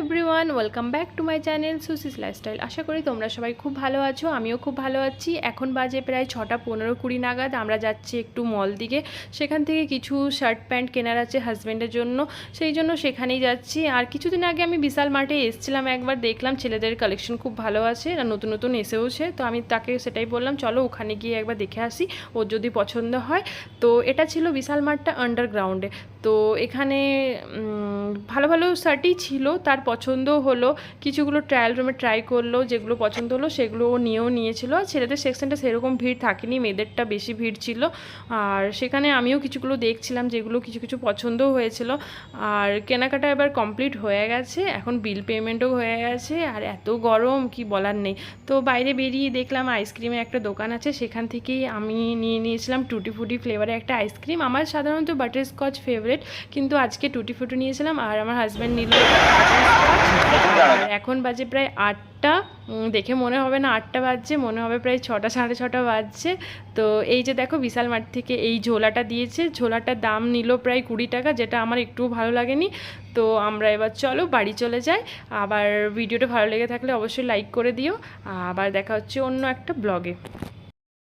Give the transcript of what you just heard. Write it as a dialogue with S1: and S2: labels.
S1: Everyone, welcome back to my channel সুসিস lifestyle. আশা করি তোমরা সবাই খুব ভালো আছো, আমিও খুব ভালো আছি। এখন বাজে প্রায় 6:15-20 নাগাদ। আমরা যাচ্ছি একটু মল দিকে, সেখান থেকে কিছু শার্ট প্যান্ট কেনার আছে হাজব্যান্ডের জন্য, সেই জন্য সেখানেই যাচ্ছি। আর কিছুদিন আগে আমি বিশাল মার্টে এসেছিলাম, একবার দেখলাম ছেলেদের কালেকশন খুব ভালো আছে, আর নতুন নতুন এসেওছে। তো আমি তাকে সেটাই বললাম, চলো ওখানে গিয়ে একবার দেখে আসি, ওর যদি পছন্দ হয়। তো এটা ছিল বিশাল মার্টটা আন্ডারগ্রাউন্ডে। তো এখানে ভালো ভালো শার্টই ছিল, তার পছন্দ হলো। কিছুগুলো ট্রায়াল রুমে ট্রাই করলো, যেগুলো পছন্দ হলো সেগুলো ও নিয়েছিল। আর ছেলেদের সেকশনটা সেরকম ভিড় থাকেনি, মেয়েদেরটা বেশি ভিড় ছিল। আর সেখানে আমিও কিছুগুলো দেখছিলাম, যেগুলো কিছু কিছু পছন্দও হয়েছিল। আর কেনাকাটা এবার কমপ্লিট হয়ে গেছে, এখন বিল পেমেন্টও হয়ে গেছে। আর এত গরম কি বলার নেই। তো বাইরে বেরিয়ে দেখলাম আইসক্রিমের একটা দোকান আছে, সেখান থেকেই আমি নিয়েছিলাম টুটি ফুটি ফ্লেভারের একটা আইসক্রিম। আমার সাধারণত বাটারস্কচ ফেভারিট, কিন্তু আজকে টুটি ফুটি নিয়েছিলাম, আর আমার হাজব্যান্ড নিল বাটারস্কচ। এখন বাজে প্রায় 8টা, দেখে মনে হবে না 8টা বাজছে, মনে হবে প্রায় 6টা, 6:30 বাজছে। তো এই যে দেখো বিশাল মার্ট থেকে এই ঝোলাটা দিয়েছে, ঝোলাটার দাম নিল প্রায় 20 টাকা, যেটা আমার একটুও ভালো লাগেনি। তো আমরা এবার চলো বাড়ি চলে যাই। আবার ভিডিওটা ভালো লেগে থাকলে অবশ্যই লাইক করে দিও। আবার দেখা হচ্ছে অন্য একটা ব্লগে।